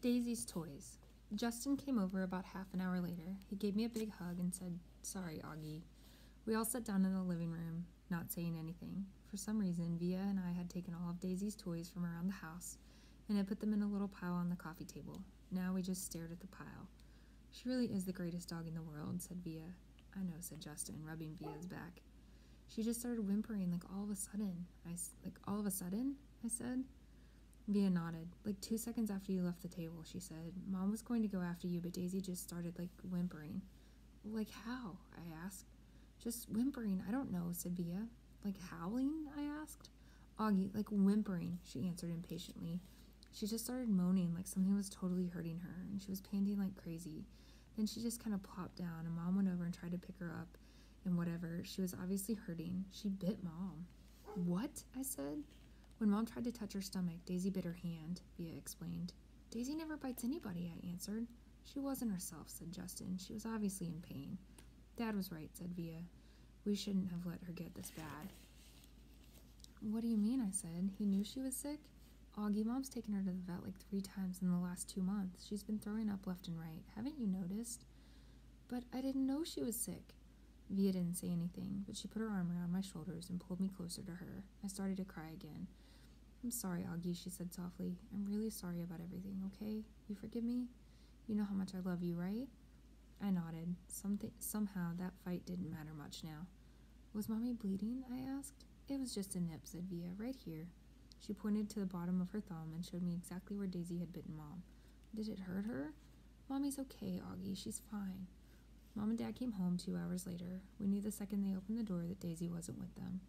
Daisy's toys. Justin came over about half an hour later. He gave me a big hug and said, "Sorry, Augie." We all sat down in the living room, not saying anything. For some reason, Via and I had taken all of Daisy's toys from around the house and had put them in a little pile on the coffee table. Now we just stared at the pile. "She really is the greatest dog in the world," said Via. "I know," said Justin, rubbing Via's back. "She just started whimpering like all of a sudden." All of a sudden?" I said. Via nodded. "Like 2 seconds after you left the table," she said. "Mom was going to go after you, but Daisy just started, whimpering." "Like how?" I asked. "Just whimpering. I don't know," said Via. "Like howling?" I asked. "Augie, like whimpering," she answered impatiently. She just started moaning like something was totally hurting her, and she was panting like crazy. Then she just kind of plopped down, and Mom went over and tried to pick her up, and whatever. She was obviously hurting. She bit Mom. "What?" I said. "When Mom tried to touch her stomach, Daisy bit her hand," Via explained. "Daisy never bites anybody," I answered. "She wasn't herself," said Justin. "She was obviously in pain." "Dad was right," said Via. "We shouldn't have let her get this bad." "What do you mean?" I said. "He knew she was sick?" "Augie, Mom's taken her to the vet like 3 times in the last 2 months. She's been throwing up left and right. Haven't you noticed?" "But I didn't know she was sick." Via didn't say anything, but she put her arm around my shoulders and pulled me closer to her. I started to cry again. "I'm sorry, Augie," she said softly. "I'm really sorry about everything, okay? You forgive me? You know how much I love you, right?" I nodded. Somehow that fight didn't matter much now. "Was Mommy bleeding?" I asked. "It was just a nip," said Via, "right here." She pointed to the bottom of her thumb and showed me exactly where Daisy had bitten Mom. "Did it hurt her?" "Mommy's okay, Augie. She's fine." Mom and Dad came home 2 hours later. We knew the second they opened the door that Daisy wasn't with them,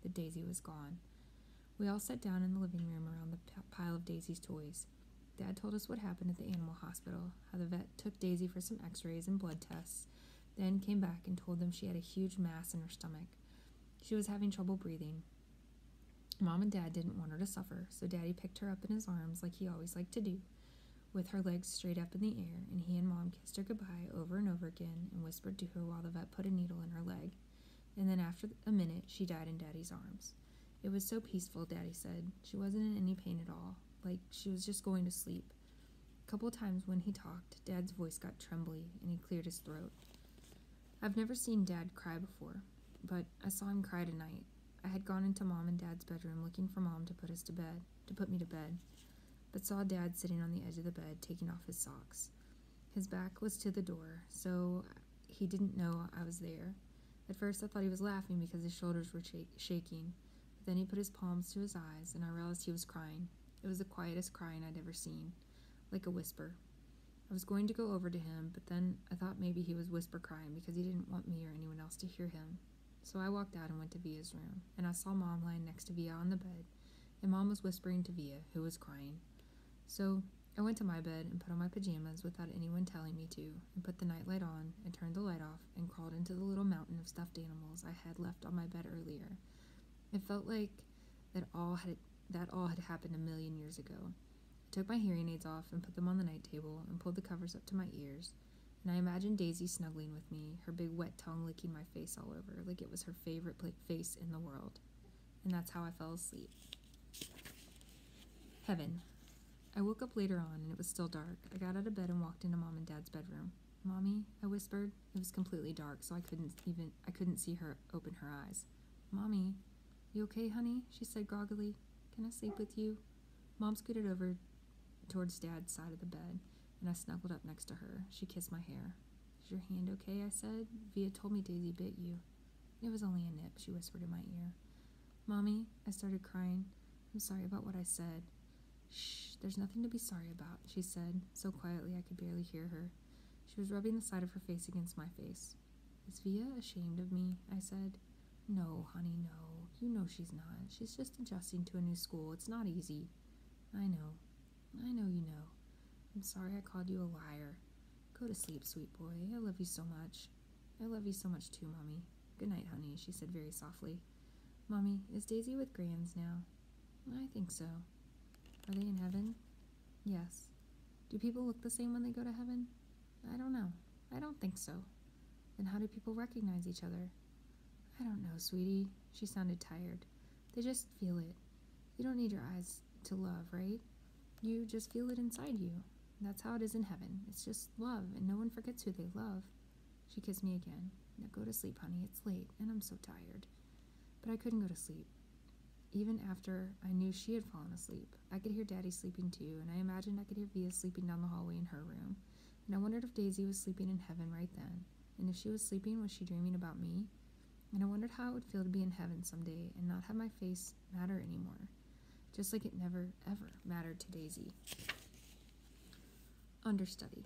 that Daisy was gone. We all sat down in the living room around the pile of Daisy's toys. Dad told us what happened at the animal hospital, how the vet took Daisy for some x-rays and blood tests, then came back and told them she had a huge mass in her stomach. She was having trouble breathing. Mom and Dad didn't want her to suffer, so Daddy picked her up in his arms like he always liked to do, with her legs straight up in the air, and he and Mom kissed her goodbye over and over again and whispered to her while the vet put a needle in her leg. And then after a minute, she died in Daddy's arms. It was so peaceful, Daddy said. She wasn't in any pain at all, like she was just going to sleep. A couple times when he talked, Dad's voice got trembly, and he cleared his throat. I've never seen Dad cry before, but I saw him cry tonight. I had gone into Mom and Dad's bedroom looking for Mom to put me to bed, but saw Dad sitting on the edge of the bed taking off his socks. His back was to the door, so he didn't know I was there. At first I thought he was laughing because his shoulders were shaking, but then he put his palms to his eyes, and I realized he was crying. It was the quietest crying I'd ever seen, like a whisper. I was going to go over to him, but then I thought maybe he was whisper crying because he didn't want me or anyone else to hear him. So I walked out and went to Via's room, and I saw Mom lying next to Via on the bed, and Mom was whispering to Via, who was crying. So I went to my bed and put on my pajamas without anyone telling me to, and put the nightlight on and turned the light off and crawled into the little mountain of stuffed animals I had left on my bed earlier. It felt like that all had happened a million years ago. I took my hearing aids off and put them on the night table and pulled the covers up to my ears, and I imagined Daisy snuggling with me, her big wet tongue licking my face all over like it was her favorite face in the world. And that's how I fell asleep. Heaven. I woke up later on, and it was still dark. I got out of bed and walked into Mom and Dad's bedroom. "Mommy," I whispered. It was completely dark, so I couldn't see her open her eyes. "Mommy, you okay, honey?" she said groggily. "Can I sleep with you?" Mom scooted over towards Dad's side of the bed, and I snuggled up next to her. She kissed my hair. "Is your hand okay?" I said. "Via told me Daisy bit you." "It was only a nip," she whispered in my ear. "Mommy," I started crying. "I'm sorry about what I said." "Shh, there's nothing to be sorry about," she said, so quietly I could barely hear her. She was rubbing the side of her face against my face. "Is Via ashamed of me?" I said. "No, honey, no. You know she's not. She's just adjusting to a new school. It's not easy." "I know. I know you know. I'm sorry I called you a liar. Go to sleep, sweet boy. I love you so much." "I love you so much too, Mommy. Good night, honey," she said very softly. "Mommy, is Daisy with Grans now?" "I think so." "Are they in heaven?" "Yes." "Do people look the same when they go to heaven?" "I don't know. I don't think so." "Then how do people recognize each other?" "I don't know, sweetie." She sounded tired. "They just feel it. You don't need your eyes to love, right? You just feel it inside you. That's how it is in heaven. It's just love, and no one forgets who they love. She kissed me again. Now go to sleep, honey. It's late, and I'm so tired. But I couldn't go to sleep. Even after I knew she had fallen asleep, I could hear Daddy sleeping too, and I imagined I could hear Via sleeping down the hallway in her room. And I wondered if Daisy was sleeping in heaven right then. And if she was sleeping, was she dreaming about me? And I wondered how it would feel to be in heaven someday and not have my face matter anymore. Just like it never, ever mattered to Daisy. Understudy.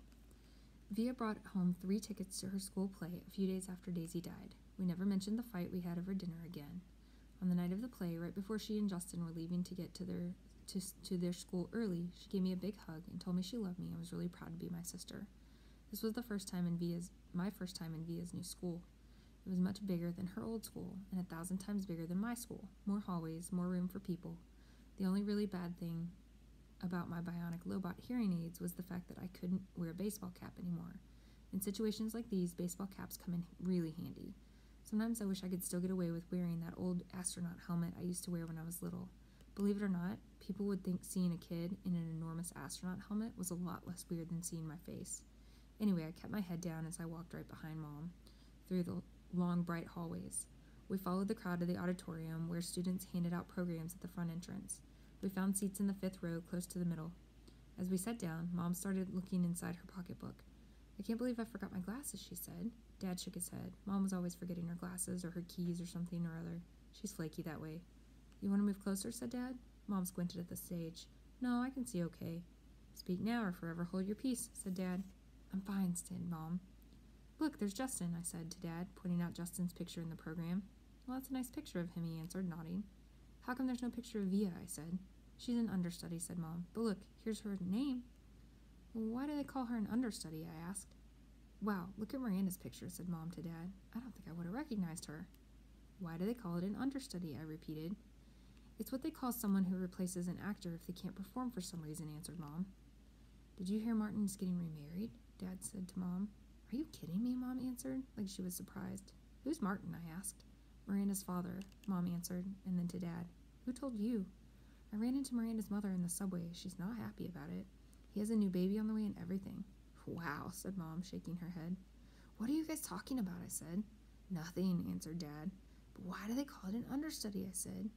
Via brought home 3 tickets to her school play a few days after Daisy died. We never mentioned the fight we had over dinner again. On the night of the play, right before she and Justin were leaving to get to their school early, she gave me a big hug and told me she loved me and was really proud to be my sister. This was my first time in Via's new school. It was much bigger than her old school, and 1,000 times bigger than my school. More hallways, more room for people. The only really bad thing about my bionic Lobot hearing aids was the fact that I couldn't wear a baseball cap anymore. In situations like these, baseball caps come in really handy. Sometimes I wish I could still get away with wearing that old astronaut helmet I used to wear when I was little. Believe it or not, people would think seeing a kid in an enormous astronaut helmet was a lot less weird than seeing my face. Anyway, I kept my head down as I walked right behind Mom through the long, bright hallways. We followed the crowd to the auditorium where students handed out programs at the front entrance. We found seats in the 5th row close to the middle. As we sat down, Mom started looking inside her pocketbook. I can't believe I forgot my glasses, she said. Dad shook his head. Mom was always forgetting her glasses or her keys or something or other. She's flaky that way. You want to move closer, said Dad. Mom squinted at the stage. No, I can see okay. Speak now or forever hold your peace, said Dad. I'm fine, said Mom. Look, there's Justin, I said to Dad, pointing out Justin's picture in the program. Well, that's a nice picture of him, he answered, nodding. How come there's no picture of Via, I said. She's an understudy, said Mom. But look, here's her name. Well, why do they call her an understudy, I asked. Wow, look at Miranda's picture, said Mom to Dad. I don't think I would have recognized her. Why do they call it an understudy, I repeated. It's what they call someone who replaces an actor if they can't perform for some reason, answered Mom. Did you hear Martin's getting remarried? Dad said to Mom. Are you kidding me? Mom answered, like she was surprised. Who's Martin? I asked. Miranda's father, Mom answered, and then to Dad. Who told you? I ran into Miranda's mother in the subway. She's not happy about it. He has a new baby on the way and everything. Wow, said Mom, shaking her head. What are you guys talking about? I said. Nothing, answered Dad. But why do they call it an understudy? I said.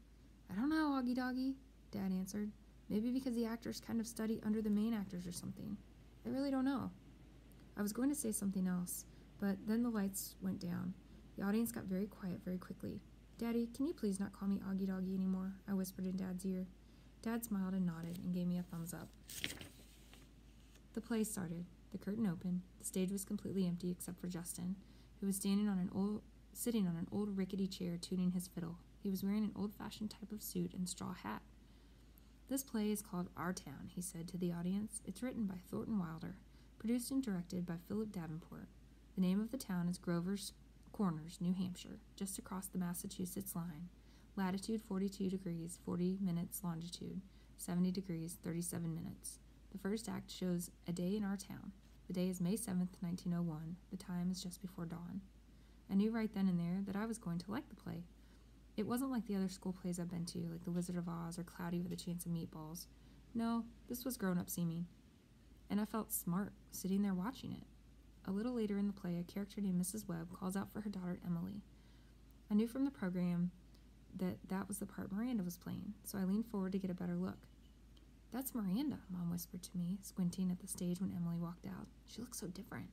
I don't know, Augie Doggy, Dad answered. Maybe because the actors kind of study under the main actors or something. I really don't know. I was going to say something else, but then the lights went down. The audience got very quiet very quickly. Daddy, can you please not call me Augie Doggy anymore? I whispered in Dad's ear. Dad smiled and nodded and gave me a thumbs up. The play started. The curtain opened. The stage was completely empty except for Justin, who was sitting on an old rickety chair tuning his fiddle. He was wearing an old-fashioned type of suit and straw hat. This play is called Our Town, he said to the audience. It's written by Thornton Wilder, produced and directed by Philip Davenport. The name of the town is Grover's Corners, New Hampshire, just across the Massachusetts line. Latitude 42 degrees, 40 minutes longitude, 70 degrees, 37 minutes. The first act shows a day in our town. The day is May 7th, 1901. The time is just before dawn. I knew right then and there that I was going to like the play. It wasn't like the other school plays I've been to, like The Wizard of Oz or Cloudy with a Chance of Meatballs. No, this was grown-up seeming. And I felt smart sitting there watching it. A little later in the play, a character named Mrs. Webb calls out for her daughter Emily. I knew from the program that was the part Miranda was playing, so I leaned forward to get a better look. That's Miranda, Mom whispered to me, squinting at the stage when Emily walked out. She looks so different.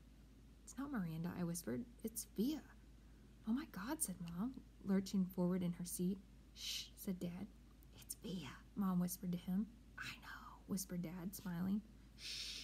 It's not Miranda, I whispered. It's Via. Oh my God, said Mom, lurching forward in her seat. Shh, said Dad. It's Via, Mom whispered to him. I know, whispered Dad, smiling. Shh.